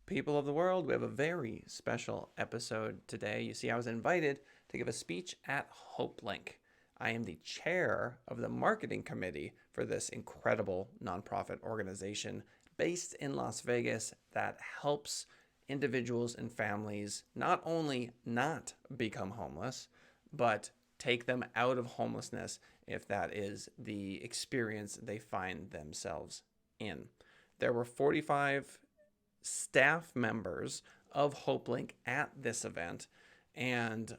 People of the world, we have a very special episode today. You see, I was invited to give a speech at HopeLink. I am the chair of the marketing committee for this incredible nonprofit organization based in Las Vegas that helps individuals and families not only not become homeless, but take them out of homelessness if that is the experience they find themselves in. There were 45 staff members of HopeLink at this event, and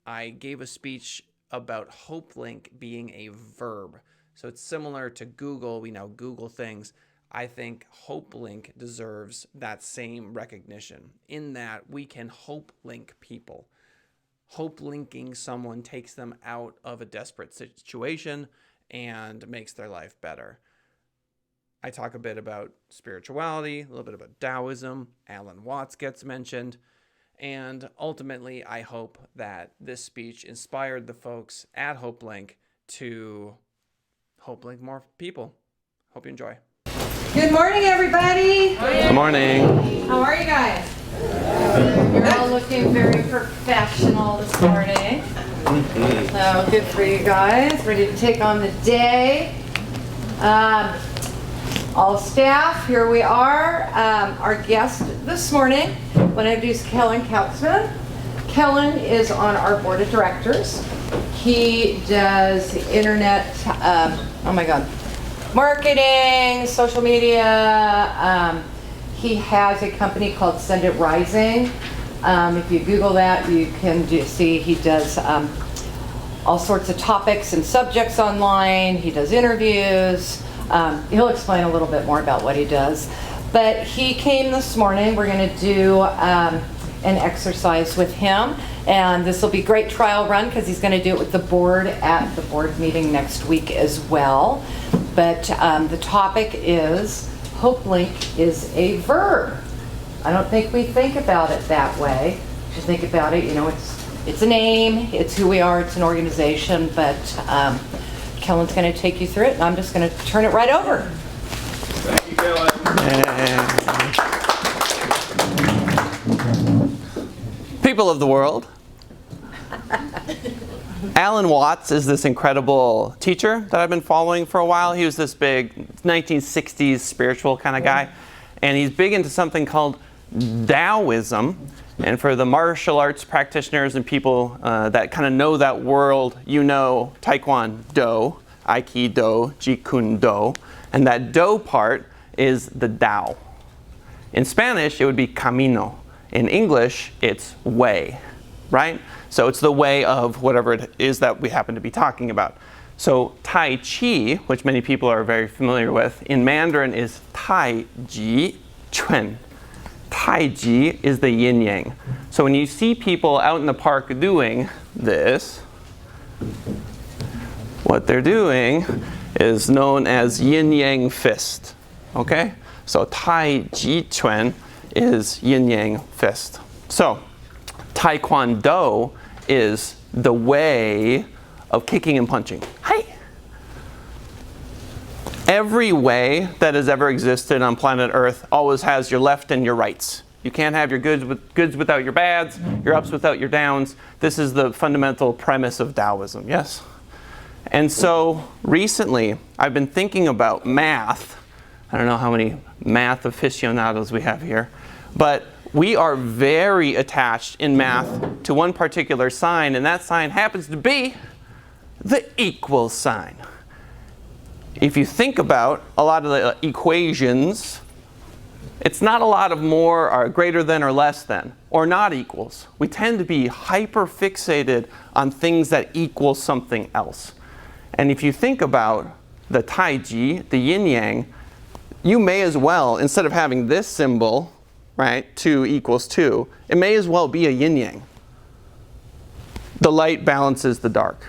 I gave a speech about HopeLink being a verb. So it's similar to Google. We now Google things. I think HopeLink deserves that same recognition in that we can hope link people. Hope linking someone takes them out of a desperate situation and makes their life better. I talk a bit about spirituality, a little bit about Taoism. Alan Watts gets mentioned. And ultimately, I hope that this speech inspired the folks at HopeLink to HopeLink more people. Hope you enjoy. Good morning, everybody. Good morning. How are you guys? You're all looking very professional this morning. So good for you guys. Ready to take on the day. All staff, here we are. Our guest this morning, I want to introduce Kellen Kautzman. Kellen is on our board of directors. He does internet, marketing, social media. He has a company called Send It Rising. If you Google that, you can see he does all sorts of topics and subjects online. He does interviews. He'll explain a little bit more about what he does. But he came this morning. We're going to do an exercise with him. And this will be a great trial run because he's going to do it with the board at the board meeting next week as well. But the topic is HopeLink is a verb. I don't think we think about it that way. If you think about it, it's a name, it's who we are, it's an organization, but Kellen's going to take you through it, and I'm just going to turn it right over. Thank you, Kellen. People of the world, Alan Watts is this incredible teacher that I've been following for a while. He was this big 1960s spiritual kind of guy, and he's big into something called Taoism. And for the martial arts practitioners and people that kind of know that world, Taekwondo, Aikido, Jeet Kune Do, and that Do part is the Tao. In Spanish, it would be camino. In English, it's way, right? So it's the way of whatever it is that we happen to be talking about. So Tai Chi, which many people are very familiar with, in Mandarin is Tai Chi Chuan. Tai Chi is the yin yang. So when you see people out in the park doing this, what they're doing is known as yin yang fist. Okay? So Tai Chi Chuan is yin yang fist. So Taekwondo is the way of kicking and punching. Hi. Every way that has ever existed on planet Earth always has your left and your rights. You can't have your goods without your bads, your ups without your downs. This is the fundamental premise of Taoism, yes? And so recently, I've been thinking about math. I don't know how many math aficionados we have here, but we are very attached in math to one particular sign, and that sign happens to be the equal sign. If you think about a lot of the equations, it's not a lot of more or greater than or less than, or not equals. We tend to be hyper fixated on things that equal something else. And if you think about the Tai Chi, the yin yang, you may as well, instead of having this symbol, right, 2 equals 2, it may as well be a yin yang. The light balances the dark.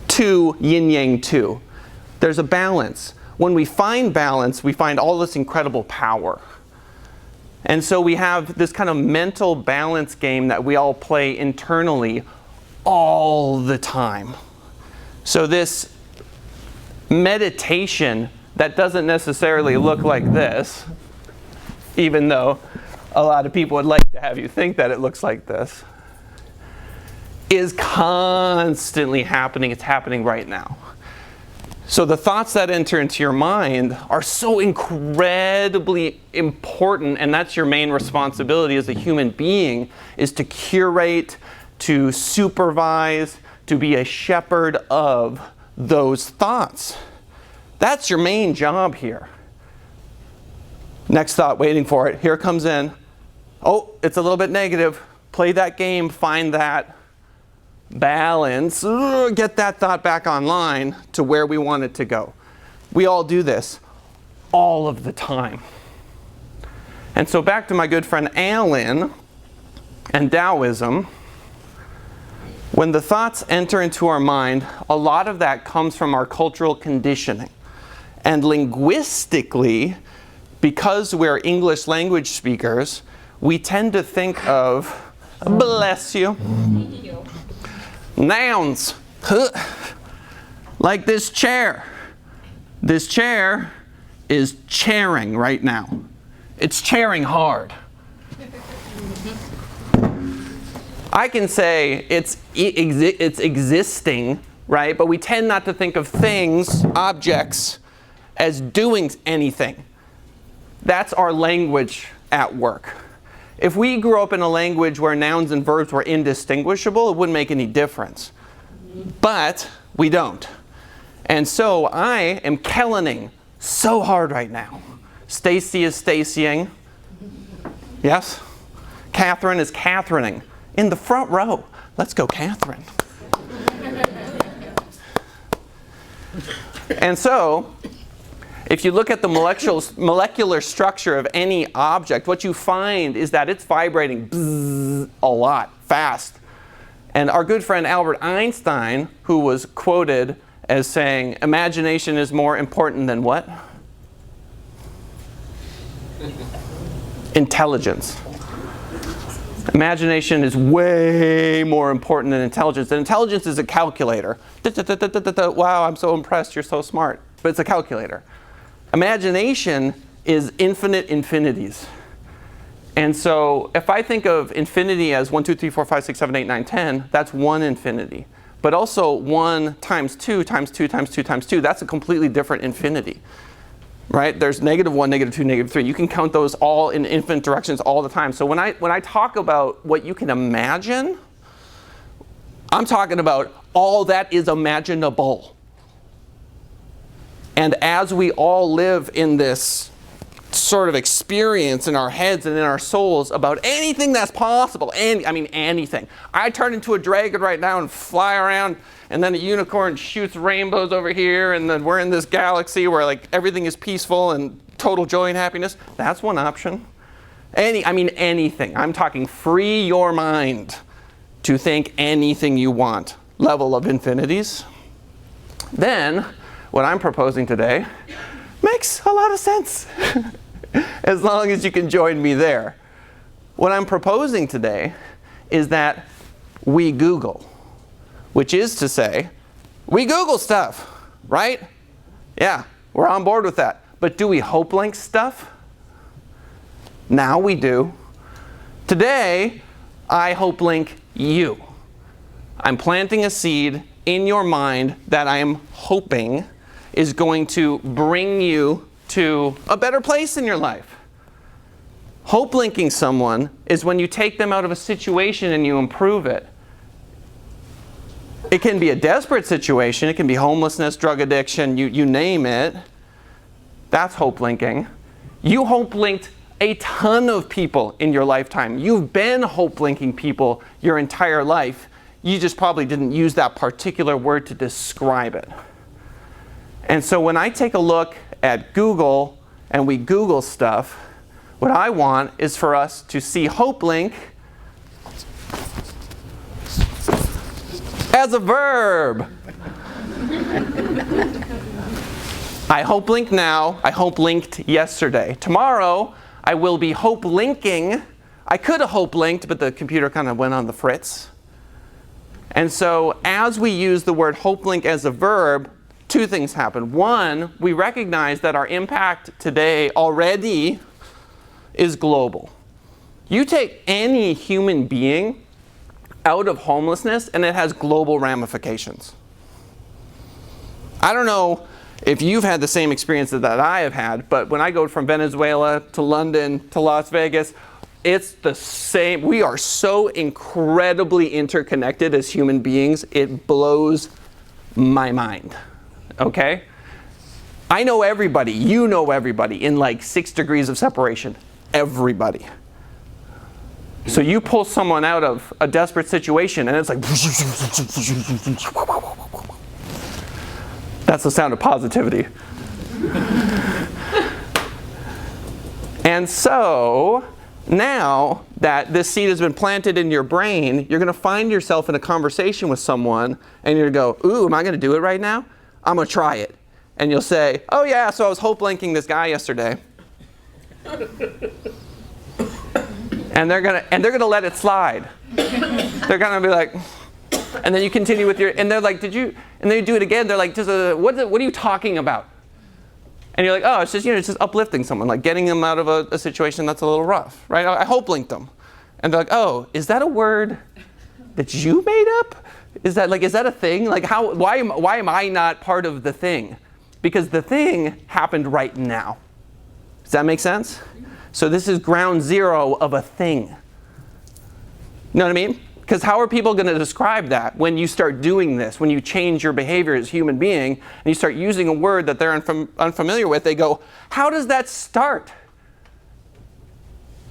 2 yin yang 2. There's a balance. When we find balance, we find all this incredible power. And so we have this kind of mental balance game that we all play internally all the time. So this meditation that doesn't necessarily look like this even though a lot of people would like to have you think that it looks like this, is constantly happening. It's happening right now. So the thoughts that enter into your mind are so incredibly important, and that's your main responsibility as a human being, is to curate, to supervise, to be a shepherd of those thoughts. That's your main job here. Next thought, waiting for it. Here it comes in. Oh, it's a little bit negative. Play that game, find that balance, get that thought back online to where we want it to go. We all do this all of the time. And so back to my good friend Alan and Taoism. When the thoughts enter into our mind, a lot of that comes from our cultural conditioning. And linguistically, because we're English language speakers, we tend to think of, bless you, nouns. Like this chair. This chair is chairing right now. It's chairing hard. I can say it's existing, right? But we tend not to think of things, objects, as doing anything. That's our language at work. If we grew up in a language where nouns and verbs were indistinguishable, it wouldn't make any difference. But we don't. And so I am Kellening so hard right now. Stacy is Stacying. Yes? Catherine is Catherineing. In the front row. Let's go, Catherine. And so, if you look at the molecular structure of any object, what you find is that it's vibrating bzzz, a lot, fast. And our good friend Albert Einstein, who was quoted as saying, imagination is more important than what? Intelligence. Imagination is way more important than intelligence. And intelligence is a calculator. Wow, I'm so impressed, you're so smart. But it's a calculator. Imagination is infinite infinities. And so if I think of infinity as 1, 2, 3, 4, 5, 6, 7, 8, 9, 10, that's one infinity. But also 1 times 2 times 2 times 2 times 2, that's a completely different infinity. Right? There's -1, -2, -3. You can count those all in infinite directions all the time. So when I talk about what you can imagine, I'm talking about all that is imaginable. And as we all live in this sort of experience in our heads and in our souls about anything that's possible, and I mean anything. I turn into a dragon right now and fly around, and then a unicorn shoots rainbows over here, and then we're in this galaxy where like everything is peaceful and total joy and happiness. That's one option. Anything. I'm talking free your mind to think anything you want. Level of infinities. Then, what I'm proposing today makes a lot of sense. As long as you can join me there. What I'm proposing today is that we Google. Which is to say, we Google stuff, right? Yeah, we're on board with that. But do we HopeLink stuff? Now we do. Today, I HopeLink you. I'm planting a seed in your mind that I am hoping is going to bring you to a better place in your life. HopeLinking someone is when you take them out of a situation and you improve it. It can be a desperate situation. It can be homelessness, drug addiction, you name it. That's HopeLinking. You HopeLinked a ton of people in your lifetime. You've been HopeLinking people your entire life. You just probably didn't use that particular word to describe it. And so when I take a look at Google and we Google stuff, what I want is for us to see HopeLink as a verb. I HopeLink now. I HopeLinked yesterday. Tomorrow, I will be HopeLinking. I could have HopeLinked, but the computer kind of went on the fritz. And so as we use the word HopeLink as a verb, two things happen. One, we recognize that our impact today already is global. You take any human being out of homelessness and it has global ramifications. I don't know if you've had the same experiences that I have had, but when I go from Venezuela to London to Las Vegas, it's the same. We are so incredibly interconnected as human beings, it blows my mind, okay? I know everybody, you know everybody in like 6 degrees of separation, everybody. So you pull someone out of a desperate situation and it's like, that's the sound of positivity. And so now that this seed has been planted in your brain, you're going to find yourself in a conversation with someone and you're going to go, ooh, am I going to do it right now? I'm going to try it. And you'll say, oh yeah, so I was HopeLinking this guy yesterday. And they're gonna let it slide. They're gonna be like, and then you continue with your, and they're like, did you? And then you do it again. They're like, what are you talking about? And you're like, oh, it's just it's just uplifting someone, like getting them out of a situation that's a little rough, right? I HopeLinked them, and they're like, oh, is that a word that you made up? Is that a thing? Like why am I not part of the thing? Because the thing happened right now. Does that make sense? So this is ground zero of a thing. You know what I mean? Because how are people going to describe that when you start doing this, when you change your behavior as a human being, and you start using a word that they're unfamiliar with, they go, how does that start?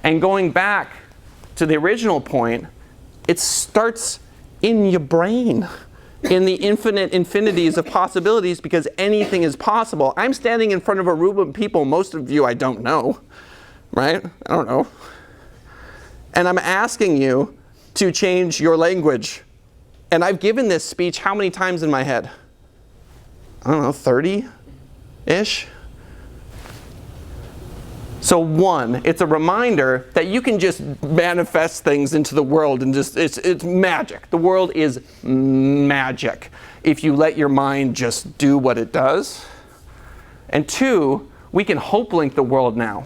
And going back to the original point, it starts in your brain, in the infinite infinities of possibilities, because anything is possible. I'm standing in front of a room of people, most of you I don't know. Right? I don't know. And I'm asking you to change your language. And I've given this speech how many times in my head? I don't know, 30-ish? So one, it's a reminder that you can just manifest things into the world and just, it's magic. The world is magic if you let your mind just do what it does. And two, we can HopeLink the world now.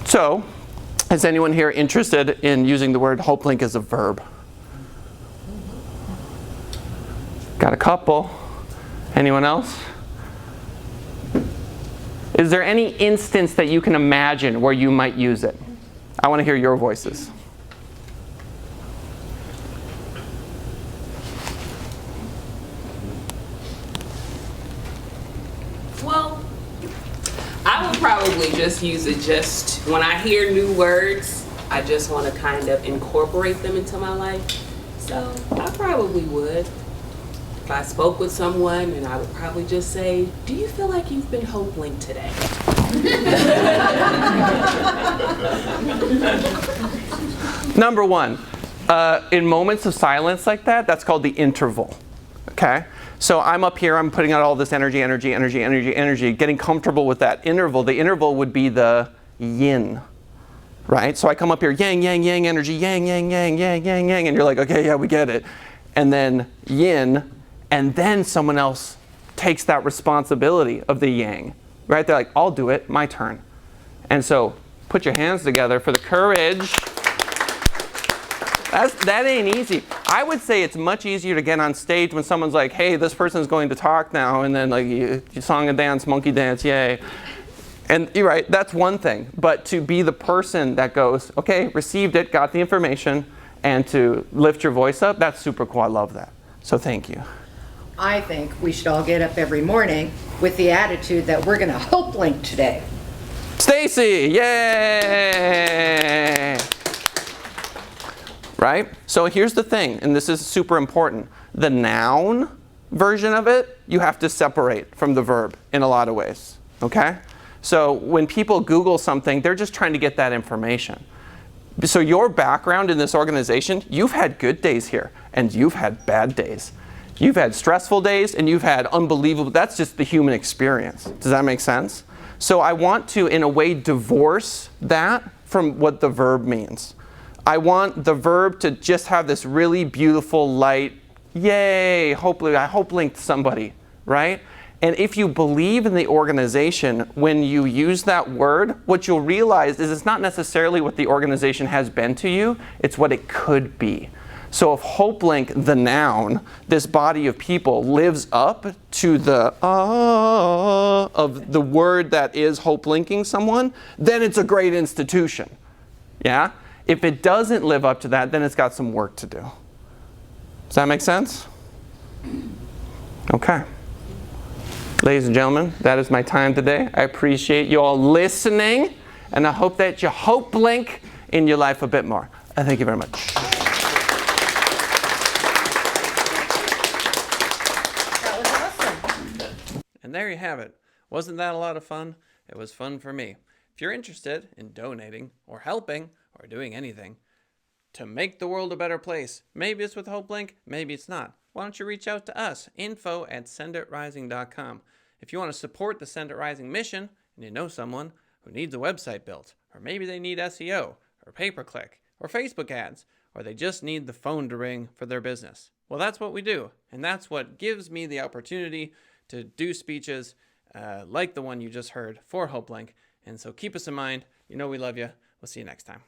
So, is anyone here interested in using the word HopeLink as a verb? Got a couple. Anyone else? Is there any instance that you can imagine where you might use it? I want to hear your voices. Well, I would probably just use it just when I hear new words, I just want to kind of incorporate them into my life. So I probably would. If I spoke with someone, and I would probably just say, do you feel like you've been HopeLinked today? Number one, in moments of silence like that, that's called the interval. Okay? So I'm up here, I'm putting out all this energy, getting comfortable with that interval. The interval would be the yin, right? So I come up here, yang, yang, yang, energy, yang, yang, yang, yang, yang, yang, and you're like, okay, yeah, we get it. And then yin, and then someone else takes that responsibility of the yang, right? They're like, I'll do it, my turn. And so put your hands together for the courage. That ain't easy. I would say it's much easier to get on stage when someone's like, hey, this person's going to talk now, and then like you song and dance, monkey dance, yay. And you're right, that's one thing. But to be the person that goes, okay, received it, got the information, and to lift your voice up, that's super cool. I love that. So thank you. I think we should all get up every morning with the attitude that we're going to HopeLink today. Stacy, yay! Right? So here's the thing, and this is super important. The noun version of it, you have to separate from the verb in a lot of ways, okay? So when people Google something, they're just trying to get that information. So your background in this organization, you've had good days here, and you've had bad days. You've had stressful days, and you've had unbelievable, that's just the human experience. Does that make sense? So I want to, in a way, divorce that from what the verb means. I want the verb to just have this really beautiful, light, yay, hopefully I HopeLinked somebody, right? And if you believe in the organization, when you use that word, what you'll realize is it's not necessarily what the organization has been to you, it's what it could be. So if HopeLink, the noun, this body of people, lives up to the of the word that is HopeLinking someone, then it's a great institution. Yeah? If it doesn't live up to that, then it's got some work to do. Does that make sense? Okay. Ladies and gentlemen, that is my time today. I appreciate you all listening, and I hope that you HopeLink in your life a bit more. Thank you very much. And there you have it. Wasn't that a lot of fun? It was fun for me. If you're interested in donating or helping or doing anything to make the world a better place, maybe it's with HopeLink, maybe it's not. Why don't you reach out to us, info@senditrising.com. If you want to support the Send It Rising mission and you know someone who needs a website built, or maybe they need SEO or pay-per-click or Facebook ads, or they just need the phone to ring for their business, well, that's what we do. And that's what gives me the opportunity to do speeches like the one you just heard for HopeLink. And so keep us in mind. You know we love you. We'll see you next time.